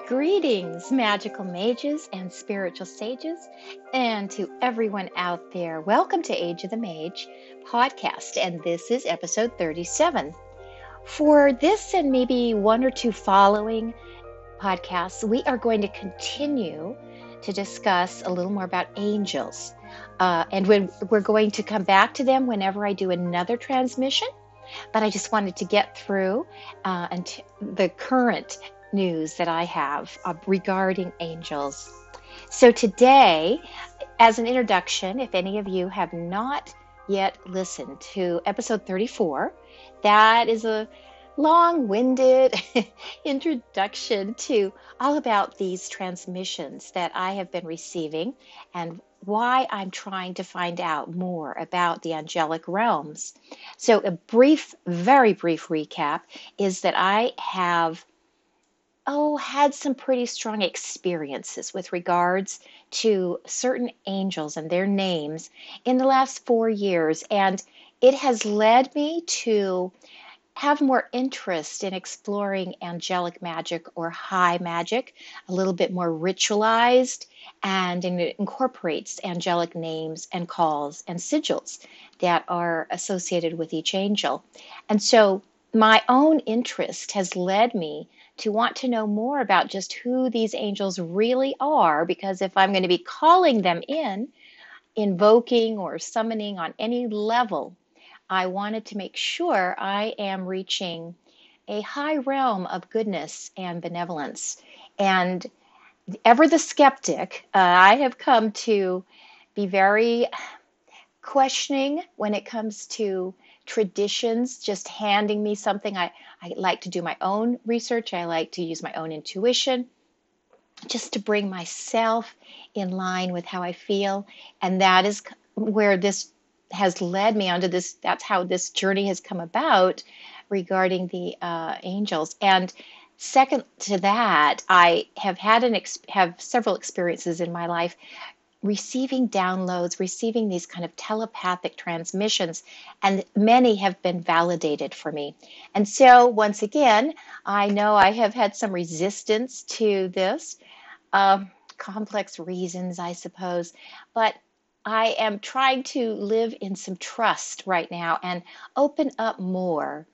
Greetings, magical mages and spiritual sages, and to everyone out there. Welcome to Age of the Mage podcast, and this is episode 37. For this and maybe one or two following podcasts, we are going to continue to discuss a little more about angels. And we're going to come back to them whenever I do another transmission. But I just wanted to get through the current news that I have regarding angels. So today, as an introduction, if any of you have not yet listened to episode 34, that is a long-winded introduction to all about these transmissions that I have been receiving and why I'm trying to find out more about the angelic realms. So a very brief recap is that I have had some pretty strong experiences with regards to certain angels and their names in the last 4 years, and it has led me to have more interest in exploring angelic magic or high magic, a little bit more ritualized, and it incorporates angelic names and calls and sigils that are associated with each angel. And so my own interest has led me to want to know more about just who these angels really are, because if I'm going to be calling them in, invoking or summoning on any level, I wanted to make sure I am reaching a high realm of goodness and benevolence. And ever the skeptic, I have come to be very questioning when it comes to traditions, just handing me something. I like to do my own research. I like to use my own intuition just to bring myself in line with how I feel. And that is where this has led me onto this. That's how this journey has come about regarding the angels. And second to that, I have have several experiences in my life receiving downloads, receiving these kind of telepathic transmissions, and many have been validated for me. And so once again, I know I have had some resistance to this, complex reasons, I suppose, but I am trying to live in some trust right now and open up more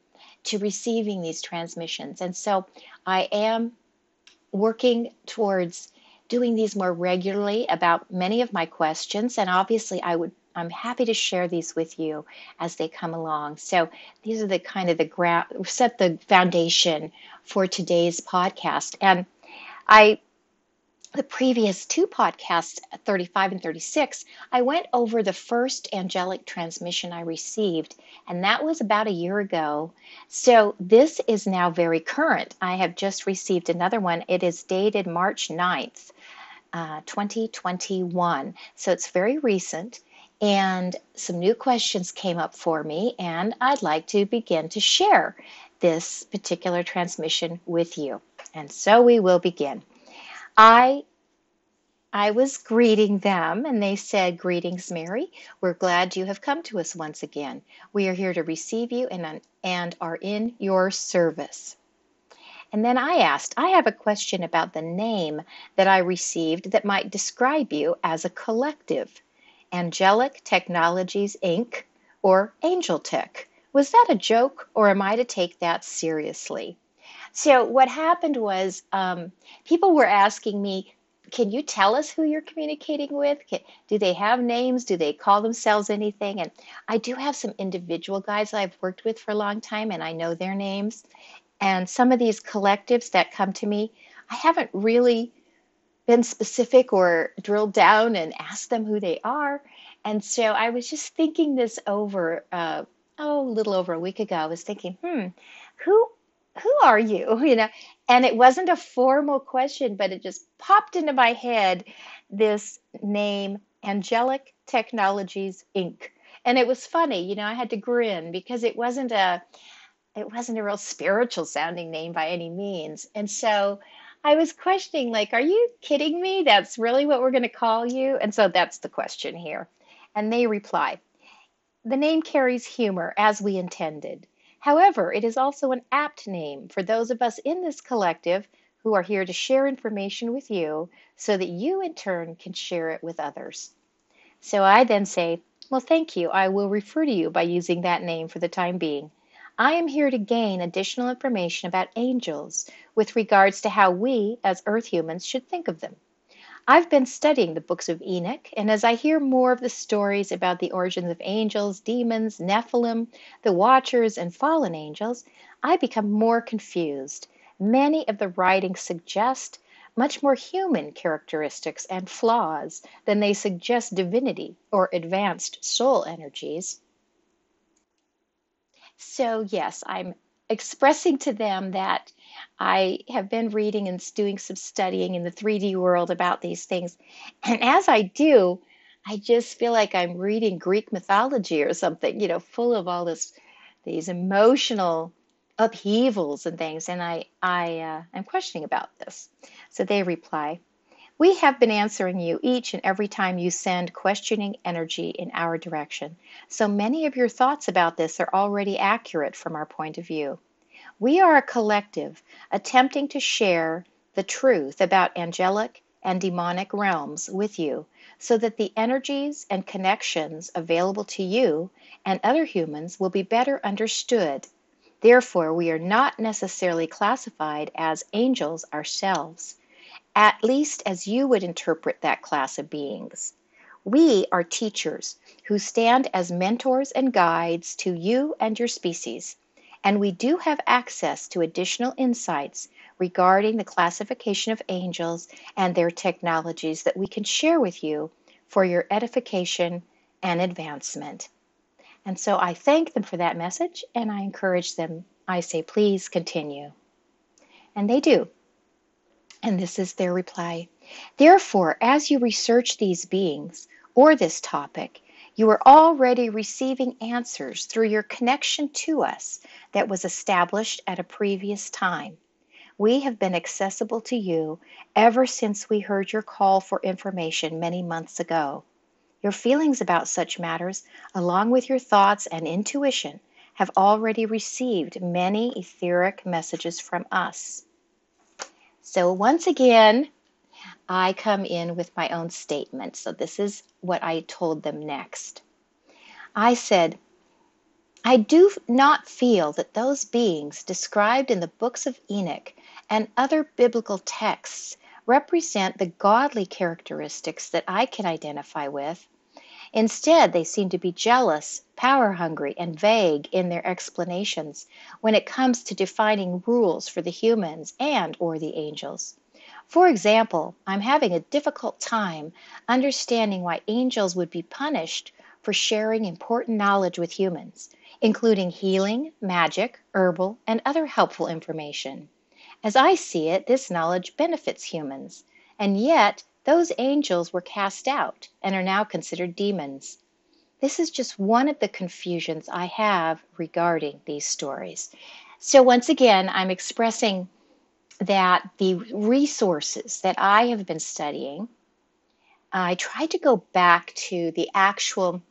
to receiving these transmissions. And so I am working towards doing these more regularly about many of my questions, and obviously I'm happy to share these with you as they come along. So these are the kind of the ground, set the foundation for today's podcast. And the previous two podcasts, 35 and 36, I went over the first angelic transmission I received, and that was about a year ago. So this is now very current. I have just received another one. It is dated March 9th, 2021. So it's very recent, and some new questions came up for me, and I'd like to begin to share this particular transmission with you. And so we will begin. I was greeting them, and they said, "Greetings, Mary. We're glad you have come to us once again. We are here to receive you and are in your service." And then I asked, "I have a question about the name that I received that might describe you as a collective. Angelic Technologies, Inc., or Angel Tech. Was that a joke, or am I to take that seriously?" So what happened was people were asking me, "Can you tell us who you're communicating with? Do they have names? Do they call themselves anything?" And I do have some individual guys I've worked with for a long time, and I know their names. And some of these collectives that come to me, I haven't really been specific or drilled down and asked them who they are. And so I was just thinking this over, a little over a week ago. I was thinking, who are you? And it wasn't a formal question, but it just popped into my head, this name, Angelic Technologies, Inc. And it was funny, I had to grin because it wasn't a real spiritual sounding name by any means. And so I was questioning, like, are you kidding me? That's really what we're going to call you? And so that's the question here. And they reply, "The name carries humor as we intended. However, it is also an apt name for those of us in this collective who are here to share information with you so that you in turn can share it with others. So I then say, well, thank you. I will refer to you by using that name for the time being. I am here to gain additional information about angels with regards to how we, as Earth humans, should think of them. I've been studying the books of Enoch, and as I hear more of the stories about the origins of angels, demons, Nephilim, the Watchers, and fallen angels, I become more confused. Many of the writings suggest much more human characteristics and flaws than they suggest divinity or advanced soul energies. So, yes, I'm expressing to them that I have been reading and doing some studying in the 3D world about these things. And as I do, I just feel like I'm reading Greek mythology or something, full of all these emotional upheavals and things. And I'm questioning about this. So they reply, we have been answering you each and every time you send questioning energy in our direction. So many of your thoughts about this are already accurate from our point of view. We are a collective attempting to share the truth about angelic and demonic realms with you so that the energies and connections available to you and other humans will be better understood. Therefore, we are not necessarily classified as angels ourselves, at least as you would interpret that class of beings. We are teachers who stand as mentors and guides to you and your species, and we do have access to additional insights regarding the classification of angels and their technologies that we can share with you for your edification and advancement. And so I thank them for that message, and I encourage them. I say, please continue. And they do. And this is their reply. Therefore, as you research these beings or this topic, you are already receiving answers through your connection to us that was established at a previous time. We have been accessible to you ever since we heard your call for information many months ago. Your feelings about such matters, along with your thoughts and intuition, have already received many etheric messages from us. So once again, I come in with my own statement. So this is what I told them next. I said, I do not feel that those beings described in the books of Enoch and other biblical texts represent the godly characteristics that I can identify with. Instead, they seem to be jealous, power-hungry, and vague in their explanations when it comes to defining rules for the humans and or the angels. For example, I'm having a difficult time understanding why angels would be punished for sharing important knowledge with humans, including healing, magic, herbal, and other helpful information. As I see it, this knowledge benefits humans, and yet those angels were cast out and are now considered demons. This is just one of the confusions I have regarding these stories. So once again, I'm expressing that the resources that I have been studying, I tried to go back to the actual,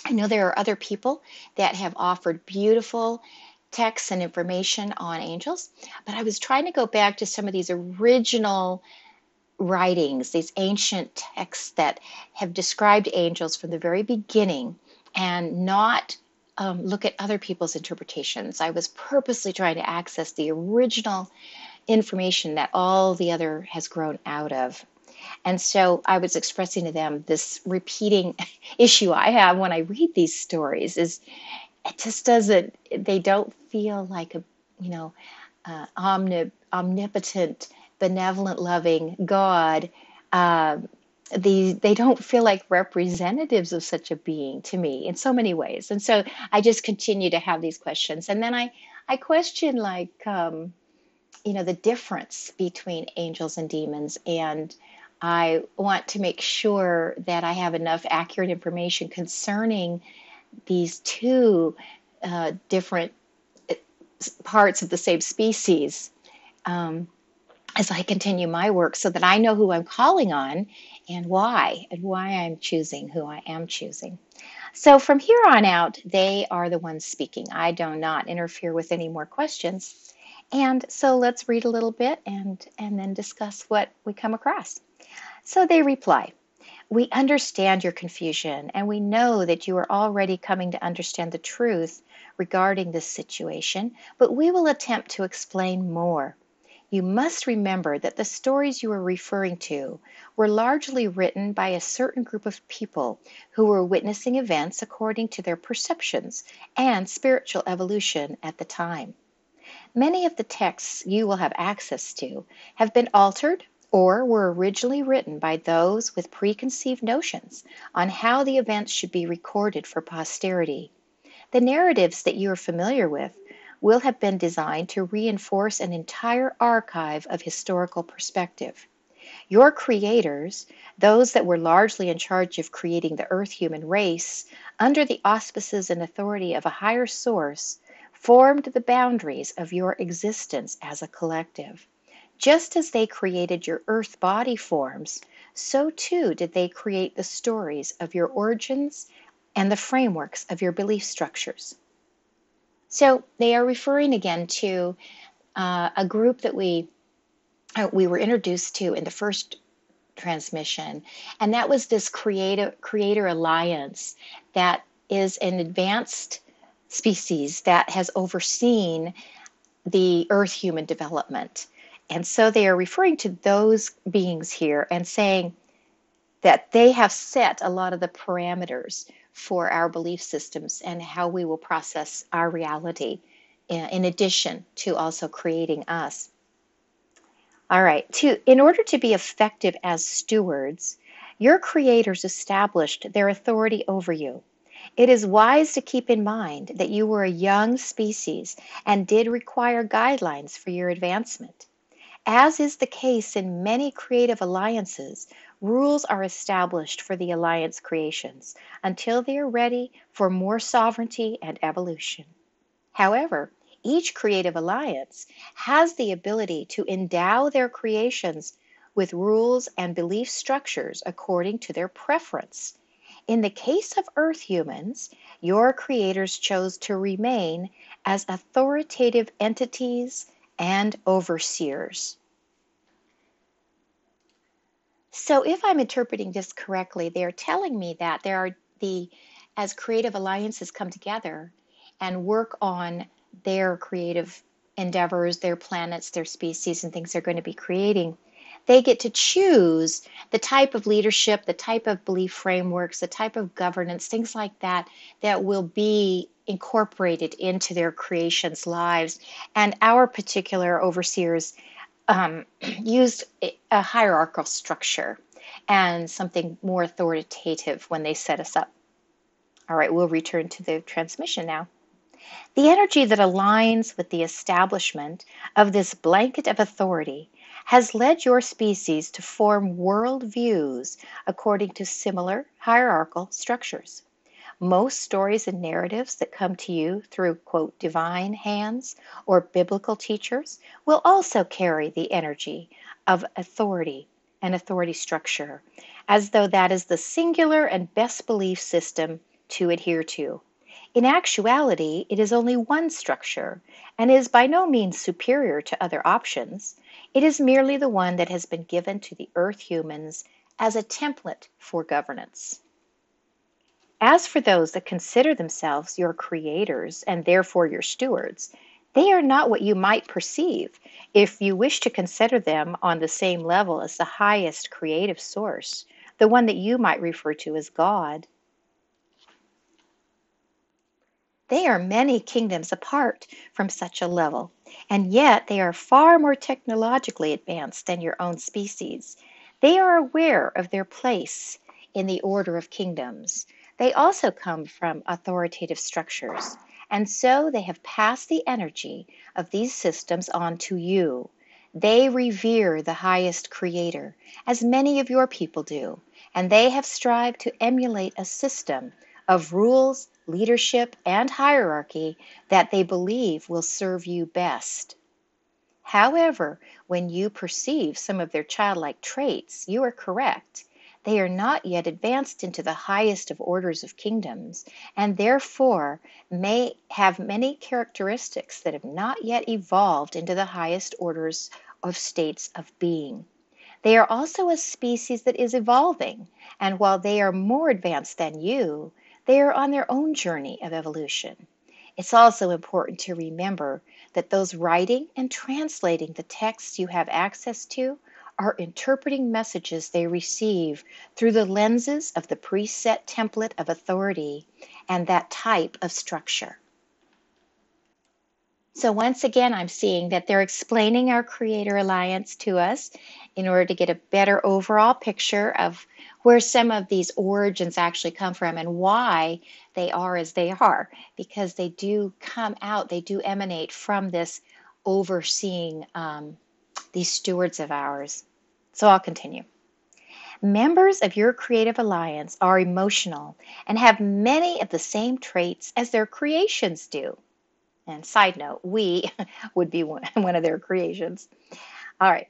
I know there are other people that have offered beautiful texts and information on angels, but I was trying to go back to some of these original writings, these ancient texts that have described angels from the very beginning and not look at other people's interpretations. I was purposely trying to access the original information that all the other has grown out of. And so I was expressing to them this repeating issue I have when I read these stories is it just doesn't, they don't feel like a, omnipotent, benevolent, loving God. Uh, they don't feel like representatives of such a being to me in so many ways. And so I just continue to have these questions. And then I question like, the difference between angels and demons. And I want to make sure that I have enough accurate information concerning these two different parts of the same species as I continue my work so that I know who I'm calling on and why I'm choosing who I am choosing. So from here on out, they are the ones speaking. I do not interfere with any more questions. And so let's read a little bit and then discuss what we come across. So they reply, "We understand your confusion, and we know that you are already coming to understand the truth regarding this situation, but we will attempt to explain more. You must remember that the stories you are referring to were largely written by a certain group of people who were witnessing events according to their perceptions and spiritual evolution at the time. Many of the texts you will have access to have been altered or were originally written by those with preconceived notions on how the events should be recorded for posterity. The narratives that you are familiar with will have been designed to reinforce an entire archive of historical perspective. Your creators, those that were largely in charge of creating the Earth human race, under the auspices and authority of a higher source, formed the boundaries of your existence as a collective. Just as they created your Earth body forms, so too did they create the stories of your origins and the frameworks of your belief structures." So they are referring again to a group that we were introduced to in the first transmission, and that was this creator alliance that is an advanced species that has overseen the Earth human development. And so they are referring to those beings here and saying that they have set a lot of the parameters for our belief systems and how we will process our reality, in addition to also creating us. All right, in order to be effective as stewards, your creators established their authority over you. It is wise to keep in mind that you were a young species and did require guidelines for your advancement. As is the case in many creative alliances, rules are established for the alliance creations until they are ready for more sovereignty and evolution. However, each creative alliance has the ability to endow their creations with rules and belief structures according to their preference. In the case of Earth humans, your creators chose to remain as authoritative entities and overseers. So if I'm interpreting this correctly, they're telling me that as creative alliances come together and work on their creative endeavors, their planets, their species, and things they're going to be creating, they get to choose the type of leadership, the type of belief frameworks, the type of governance, things like that, that will be incorporated into their creations' lives. And our particular overseers used a hierarchical structure and something more authoritative when they set us up. All right, we'll return to the transmission now. The energy that aligns with the establishment of this blanket of authority has led your species to form world views according to similar hierarchical structures. Most stories and narratives that come to you through, quote, divine hands or biblical teachers will also carry the energy of authority and authority structure, as though that is the singular and best belief system to adhere to. In actuality, it is only one structure and is by no means superior to other options. It is merely the one that has been given to the Earth humans as a template for governance. As for those that consider themselves your creators and therefore your stewards, they are not what you might perceive if you wish to consider them on the same level as the highest creative source, the one that you might refer to as God. They are many kingdoms apart from such a level, and yet they are far more technologically advanced than your own species. They are aware of their place in the order of kingdoms. They also come from authoritative structures, and so they have passed the energy of these systems on to you. They revere the highest creator, as many of your people do, and they have strived to emulate a system of rules, leadership, and hierarchy that they believe will serve you best. However, when you perceive some of their childlike traits, you are correct. They are not yet advanced into the highest of orders of kingdoms, and therefore may have many characteristics that have not yet evolved into the highest orders of states of being. They are also a species that is evolving, and while they are more advanced than you, they are on their own journey of evolution. It's also important to remember that those writing and translating the texts you have access to are interpreting messages they receive through the lenses of the preset template of authority and that type of structure. So once again, I'm seeing that they're explaining our Creator Alliance to us in order to get a better overall picture of where some of these origins actually come from and why they are as they are, because they do come out, they do emanate from this overseeing these stewards of ours. So I'll continue. Members of your creative alliance are emotional and have many of the same traits as their creations do. And side note, we would be one of their creations. All right.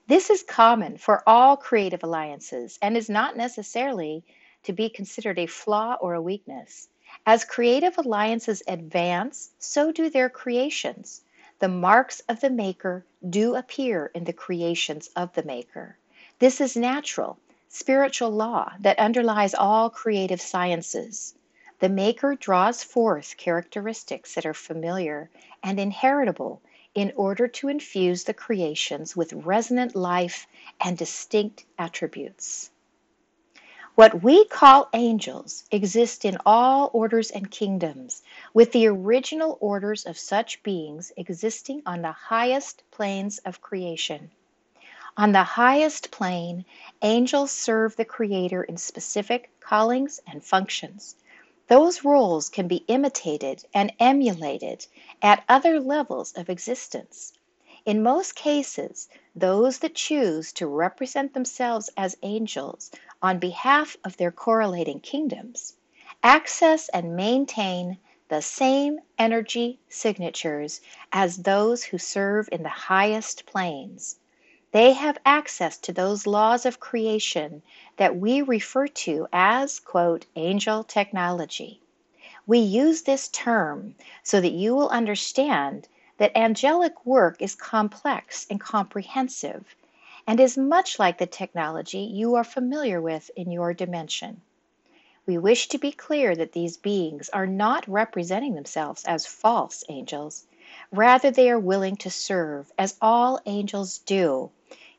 This is common for all creative alliances and is not necessarily to be considered a flaw or a weakness. As creative alliances advance, so do their creations. The marks of the maker do appear in the creations of the maker. This is natural, spiritual law that underlies all creative sciences. The maker draws forth characteristics that are familiar and inheritable in order to infuse the creations with resonant life and distinct attributes. What we call angels exist in all orders and kingdoms, with the original orders of such beings existing on the highest planes of creation. On the highest plane, angels serve the Creator in specific callings and functions. Those roles can be imitated and emulated at other levels of existence. In most cases, those that choose to represent themselves as angels on behalf of their correlating kingdoms access and maintain the same energy signatures as those who serve in the highest planes. They have access to those laws of creation that we refer to as, quote, angel technology. We use this term so that you will understand that angelic work is complex and comprehensive and is much like the technology you are familiar with in your dimension. We wish to be clear that these beings are not representing themselves as false angels. Rather, they are willing to serve, as all angels do,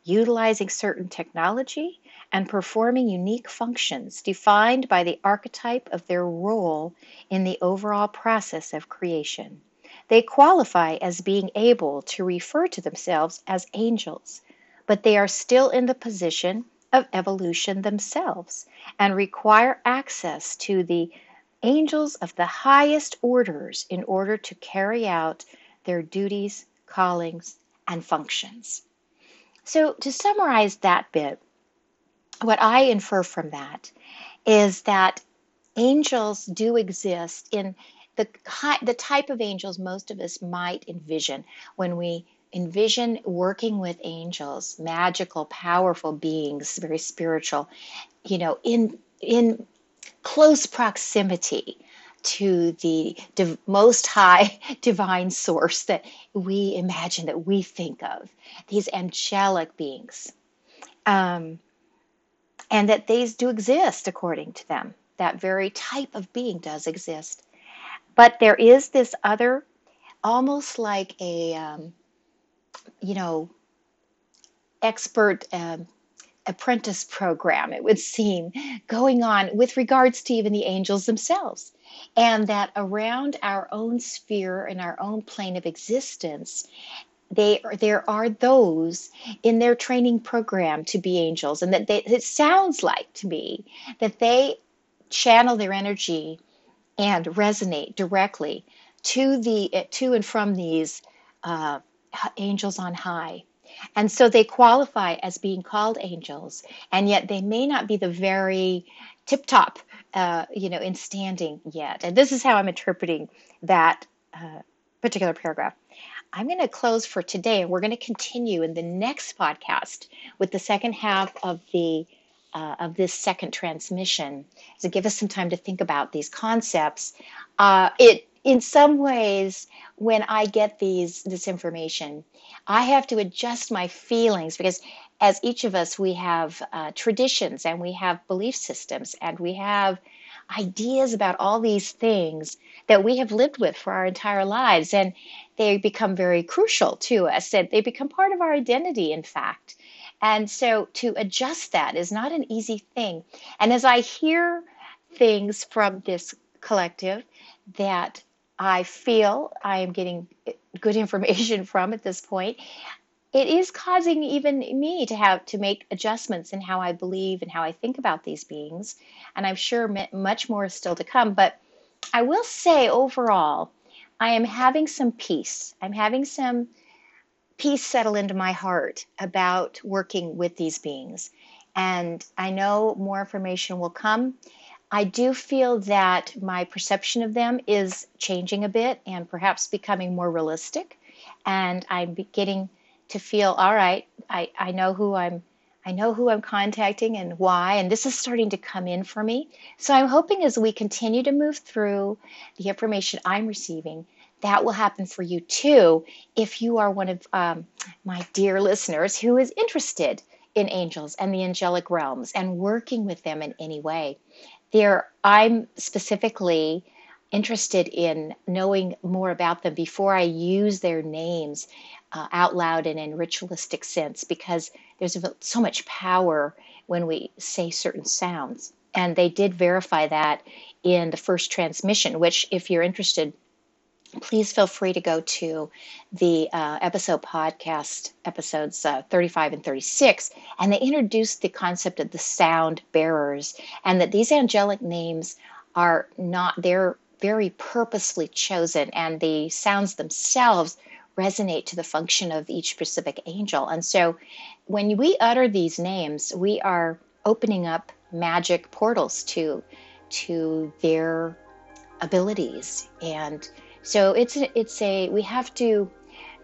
utilizing certain technology and performing unique functions defined by the archetype of their role in the overall process of creation. They qualify as being able to refer to themselves as angels, but they are still in the position of evolution themselves and require access to the angels of the highest orders in order to carry out their duties, callings, and functions. So, to summarize that bit, what I infer from that is that angels do exist in the type of angels most of us might envision when we envision working with angels, magical, powerful beings, very spiritual, in close proximity to the most high divine source that we imagine, that we think of, these angelic beings. And that these do exist according to them. That very type of being does exist. But there is this other, almost like a, expert apprentice program, it would seem, going on with regards to even the angels themselves. And that around our own sphere and our own plane of existence, there are those in their training program to be angels, and that it sounds like to me that they channel their energy and resonate directly to and from these angels on high. And so they qualify as being called angels, and yet they may not be the very tip top, in standing yet. And this is how I'm interpreting that particular paragraph. I'm going to close for today, and we're going to continue in the next podcast with the second half of the of this second transmission, to give us some time to think about these concepts. In some ways, when I get this information, I have to adjust my feelings, because as each of us, we have traditions, and we have belief systems, and we have ideas about all these things that we have lived with for our entire lives, and they become very crucial to us, and they become part of our identity, in fact. And so to adjust that is not an easy thing. And as I hear things from this collective that I feel I am getting good information from at this point, it is causing even me to have to make adjustments in how I believe and how I think about these beings. And I'm sure much more is still to come. But I will say overall, I am having some peace. I'm having some peace settle into my heart about working with these beings. And I know more information will come. I do feel that my perception of them is changing a bit and perhaps becoming more realistic. And I'm getting to feel, all right, I know who I'm contacting and why, and this is starting to come in for me. So I'm hoping as we continue to move through the information I'm receiving, that will happen for you too, if you are one of my dear listeners who is interested in angels and the angelic realms and working with them in any way. I'm specifically interested in knowing more about them before I use their names out loud and in ritualistic sense, because there's so much power when we say certain sounds. And they did verify that in the first transmission, which, if you're interested, please feel free to go to the podcast episodes 35 and 36, and they introduced the concept of the sound bearers, and that these angelic names are not, they're very purposefully chosen, and the sounds themselves resonate to the function of each specific angel. And so when we utter these names, we are opening up magic portals to their abilities. And so we have to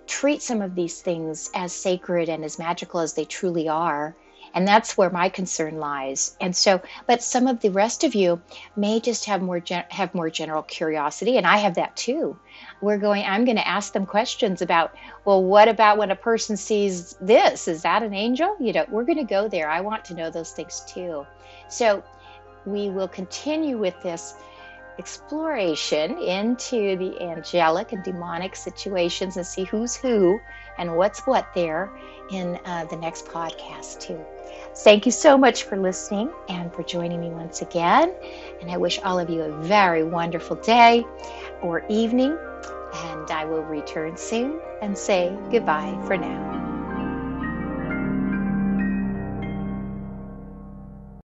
treat some of these things as sacred and as magical as they truly are. And that's where my concern lies. And so, but some of the rest of you may just have more general curiosity, and I have that too. I'm going to ask them questions about, well, what about when a person sees this? Is that an angel? We're going to go there. I want to know those things too. So we will continue with this exploration into the angelic and demonic situations and see who's who and what's what there in the next podcast too. Thank you so much for listening and for joining me once again. And I wish all of you a very wonderful day or evening. And I will return soon and say goodbye for now.